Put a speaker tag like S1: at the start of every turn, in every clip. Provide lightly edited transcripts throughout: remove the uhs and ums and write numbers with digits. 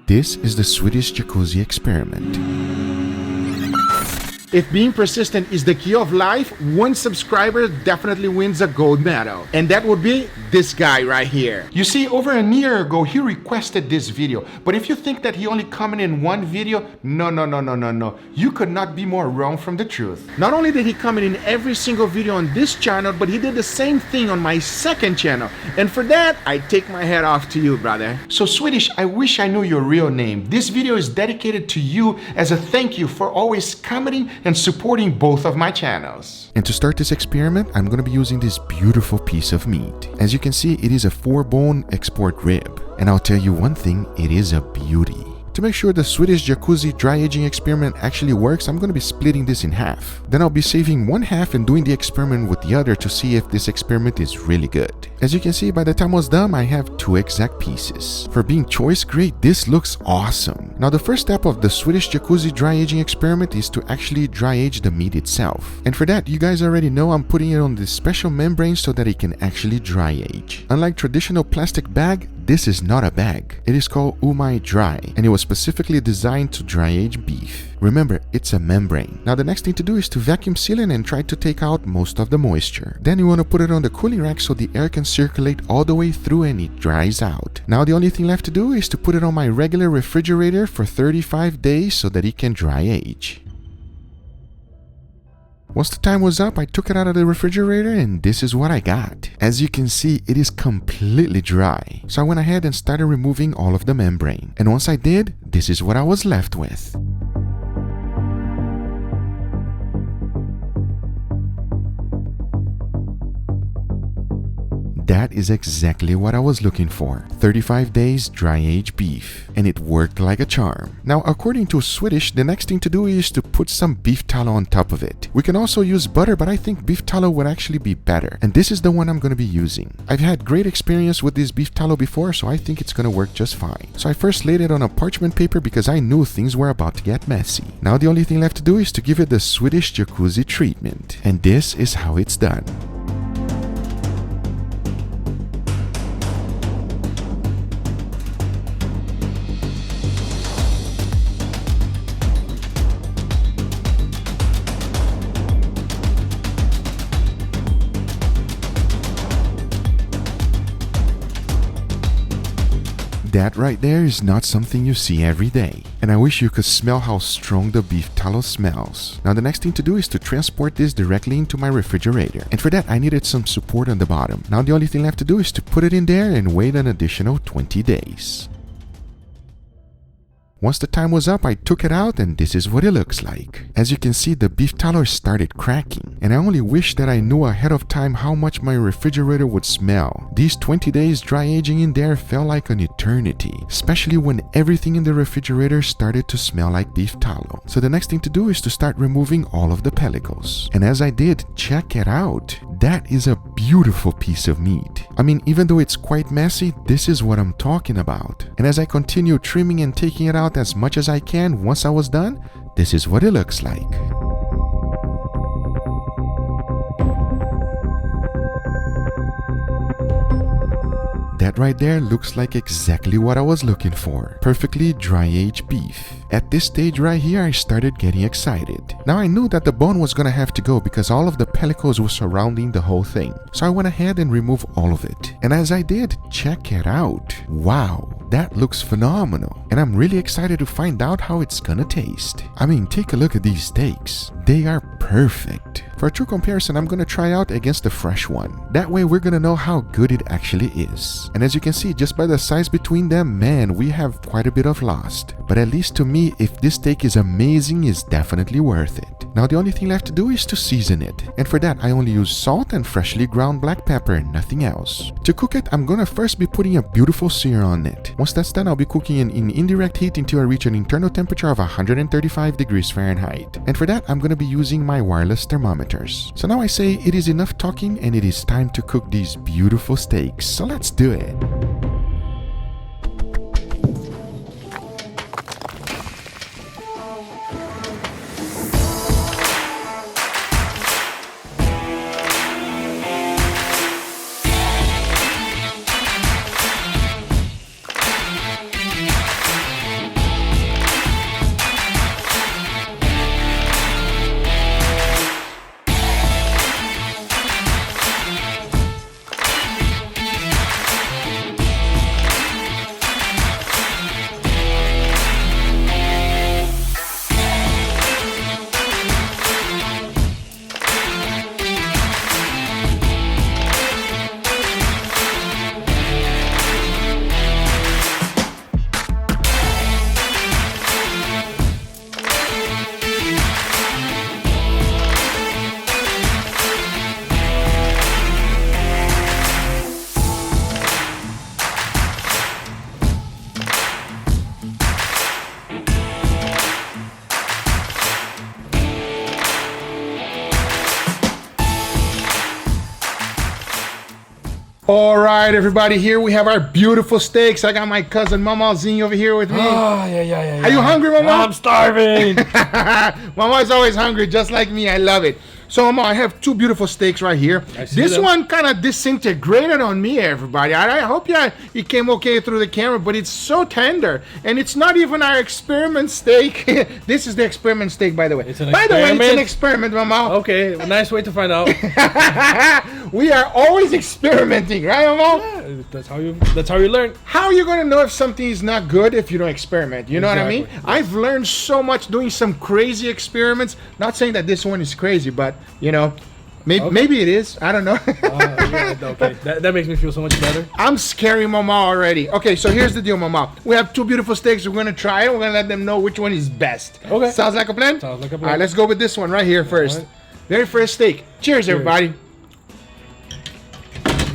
S1: This is the Swedish Jacuzzi experiment.
S2: If being persistent is the key of life, one subscriber definitely wins a gold medal. And that would be this guy right here. You see, over a year ago, he requested this video. But if you think that he only commented in one video, no. You could not be more wrong from the truth. Not only did he comment in every single video on this channel, but he did the same thing on my second channel. And for that, I take my hat off to you, brother. So Swedish, I wish I knew your real name. This video is dedicated to you as a thank you for always commenting and supporting both of my channels.
S1: And to start this experiment, I'm going to be using this beautiful piece of meat. As you can see, it is a 4-bone export rib. And I'll tell you one thing, it is a beauty. To make sure the Swedish Jacuzzi dry aging experiment actually works, I'm going to be splitting this in half. Then I'll be saving one half and doing the experiment with the other to see if this experiment is really good. As you can see, by the time I was done, I have 2 exact pieces. For being choice grade, this looks awesome. Now the first step of the Swedish Jacuzzi dry aging experiment is to actually dry age the meat itself. And for that, you guys already know I'm putting it on this special membrane so that it can actually dry age. Unlike traditional plastic bag, this is not a bag. It is called Umai Dry, and it was specifically designed to dry age beef. Remember, it's a membrane. Now the next thing to do is to vacuum seal it and try to take out most of the moisture. Then you want to put it on the cooling rack so the air can circulate all the way through and it dries out. Now the only thing left to do is to put it on my regular refrigerator for 35 days so that it can dry age. Once the time was up, I took it out of the refrigerator and this is what I got. As you can see, it is completely dry. So I went ahead and started removing all of the membrane. And once I did, this is what I was left with. That is exactly what I was looking for. 35 days dry age beef. And it worked like a charm. Now, according to Swedish, the next thing to do is to put some beef tallow on top of it. We can also use butter, but I think beef tallow would actually be better. And this is the one I'm going to be using. I've had great experience with this beef tallow before, so I think it's going to work just fine. So I first laid it on a parchment paper because I knew things were about to get messy. Now the only thing left to do is to give it the Swedish Jacuzzi treatment. And this is how it's done. That right there is not something you see every day. And I wish you could smell how strong the beef tallow smells. Now the next thing to do is to transport this directly into my refrigerator. And for that I needed some support on the bottom. Now the only thing left to do is to put it in there and wait an additional 20 days. Once the time was up, I took it out and this is what it looks like. As you can see, the beef tallow started cracking. And I only wish that I knew ahead of time how much my refrigerator would smell. These 20 days dry aging in there felt like an eternity, especially when everything in the refrigerator started to smell like beef tallow. So the next thing to do is to start removing all of the pellicles. And as I did, check it out. That is a beautiful piece of meat. I mean, even though it's quite messy, this is what I'm talking about. And as I continue trimming and taking it out as much as I can, once I was done, this is what it looks like. That right there looks like exactly what I was looking for. Perfectly dry-aged beef. At this stage right here, I started getting excited. Now I knew that the bone was gonna have to go because all of the pellicles were surrounding the whole thing. So I went ahead and removed all of it. And as I did, check it out. Wow, that looks phenomenal. And I'm really excited to find out how it's gonna taste. I mean, take a look at these steaks. They are perfect. For a true comparison, I'm gonna try out against the fresh one. That way we're gonna know how good it actually is. And as you can see, just by the size between them, man, we have quite a bit of lost. But at least to me, if this steak is amazing, it's definitely worth it. Now the only thing left to do is to season it. And for that, I only use salt and freshly ground black pepper and nothing else. To cook it, I'm gonna first be putting a beautiful sear on it. Once that's done, I'll be cooking it in indirect heat until I reach an internal temperature of 135 degrees Fahrenheit. And for that, I'm gonna be using my wireless thermometer. So now I say it is enough talking and it is time to cook these beautiful steaks. So let's do it.
S2: All right, everybody, here we have our beautiful steaks. I got my cousin Mama Zing over here with me.
S3: Oh, yeah.
S2: Are you hungry, Mama?
S3: I'm starving.
S2: Mama's always hungry, just like me. I love it. So, Mama, I have two beautiful steaks right here. This one kind of disintegrated on me, everybody. I hope it came okay through the camera, but it's so tender. And it's not even our experiment steak. This is the experiment steak, by the way.
S3: It's an
S2: by the way,
S3: experiment?
S2: it's an experiment, Mama.
S3: Okay, nice way to find out.
S2: We are always experimenting, right, Mama?
S3: Yeah, that's how you learn.
S2: How are you going to know if something is not good if you don't experiment? You know what I mean?
S3: Yes.
S2: I've learned so much doing some crazy experiments. Not saying that this one is crazy, but, you know, maybe it is. I don't know.
S3: Yeah, okay, that makes me feel so much better.
S2: I'm scary Mama already. Okay, so here's the deal, Mama. We have two beautiful steaks. We're going to try it. We're going to let them know which one is best.
S3: Okay.
S2: Sounds like a plan?
S3: Sounds like a plan.
S2: All right, let's go with this one right here first.
S3: Right.
S2: Very first steak. Cheers, everybody.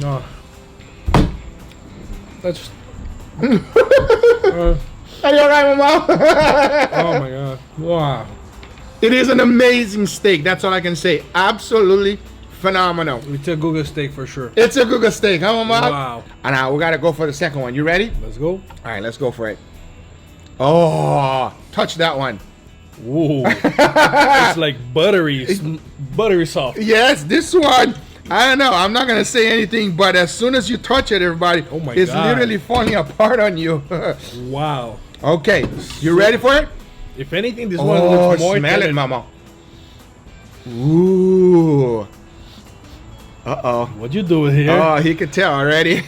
S3: No. That's.
S2: Are you all right, Mama?
S3: Oh my god! Wow.
S2: It is an amazing steak. That's all I can say. Absolutely phenomenal.
S3: It's a Guga steak for sure.
S2: It's a Guga steak, huh, Mama?
S3: Wow.
S2: And now we gotta go for the second one. You ready?
S3: Let's go.
S2: All right, let's go for it. Oh, touch that one.
S3: Whoa. It's like buttery soft.
S2: Yes, this one. I don't know. I'm not gonna say anything, but as soon as you touch it, everybody,
S3: Oh my
S2: it's
S3: God.
S2: literally falling apart on you.
S3: Wow.
S2: Okay, you ready for it?
S3: If anything, this one
S2: Oh,
S3: looks more
S2: smell it,
S3: tender.
S2: Mama. Ooh. Uh-oh.
S3: What you doing here?
S2: Oh, he could tell already.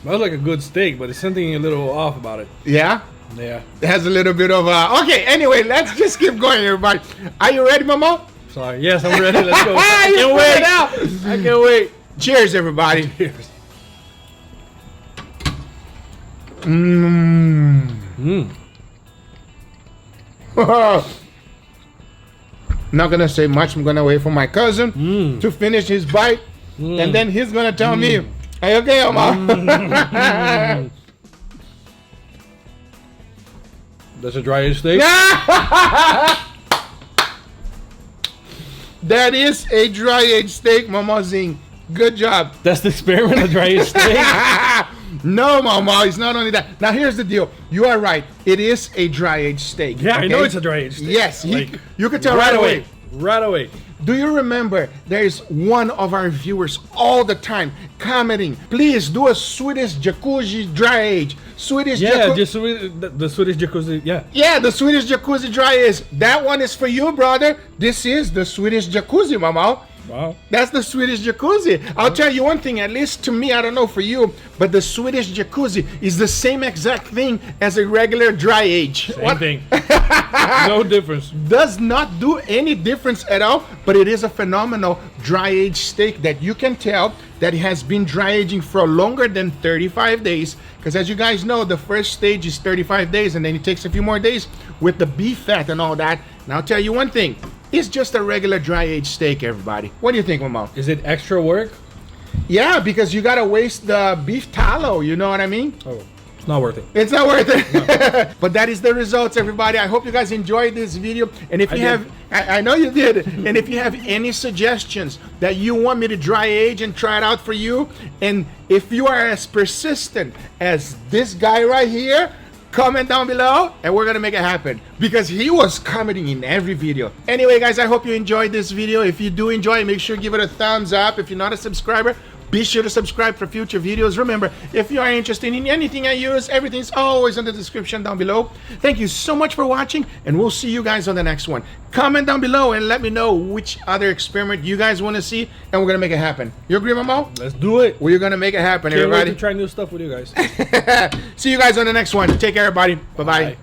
S3: Smells like a good steak, but there's something a little off about it.
S2: Yeah?
S3: Yeah.
S2: It has a little bit of okay, anyway, let's just keep going, everybody. Are you ready, Mama?
S3: Sorry. Yes, I'm ready. Let's go. I
S2: You
S3: can't
S2: put
S3: wait.
S2: it out. I can't wait. Cheers, everybody.
S3: Cheers.
S2: Mmm. Not gonna say much. I'm gonna wait for my cousin to finish his bite, and then he's gonna tell me, "Are you okay, Mama?"
S3: That's a dry aged steak.
S2: That is a dry aged steak, Mama Zing. Good job.
S3: That's the experiment, a dry aged steak.
S2: No, Mama, it's not only that. Now, here's the deal. You are right. It is a dry aged steak.
S3: Yeah, I
S2: okay?
S3: know it's a dry aged steak.
S2: Yes,
S3: Like,
S2: you can tell right away.
S3: Right away.
S2: Do you remember there's one of our viewers all the time commenting, please do a Swedish Jacuzzi dry age. Swedish
S3: Yeah,
S2: Jacuzzi.
S3: the Swedish Jacuzzi. Yeah.
S2: Yeah, the Swedish Jacuzzi dry is. That one is for you, brother. This is the Swedish Jacuzzi, Mama.
S3: Wow.
S2: That's the Swedish Jacuzzi. I'll tell you one thing, at least to me, I don't know for you, but the Swedish Jacuzzi is the same exact thing as a regular dry age.
S3: Same thing. No difference.
S2: Does not do any difference at all, but it is a phenomenal dry aged steak that you can tell that it has been dry aging for longer than 35 days. Because as you guys know, the first stage is 35 days and then it takes a few more days with the beef fat and all that. And I'll tell you one thing, it's just a regular dry aged steak, everybody. What do you think, Mama?
S3: Is it extra work?
S2: Yeah, because you gotta waste the beef tallow, you know what I mean?
S3: Oh, it's not worth it.
S2: It's not worth it. But that is the results, everybody. I hope you guys enjoyed this video. And if you have, I know you did. And if you have any suggestions that you want me to dry age and try it out for you, and if you are as persistent as this guy right here, comment down below and we're gonna make it happen, because he was commenting in every video. Anyway, guys, I hope you enjoyed this video. If you do enjoy it, make sure you give it a thumbs up. If you're not a subscriber, be sure to subscribe for future videos. Remember, if you are interested in anything I use, everything's always in the description down below. Thank you so much for watching, and we'll see you guys on the next one. Comment down below and let me know which other experiment you guys want to see, and we're gonna make it happen. You agree, Mamo?
S3: Let's do it.
S2: We're gonna make it happen,
S3: Can't wait
S2: everybody.
S3: to try new stuff with you guys.
S2: See you guys on the next one. Take care, everybody. Bye-bye.
S3: Bye.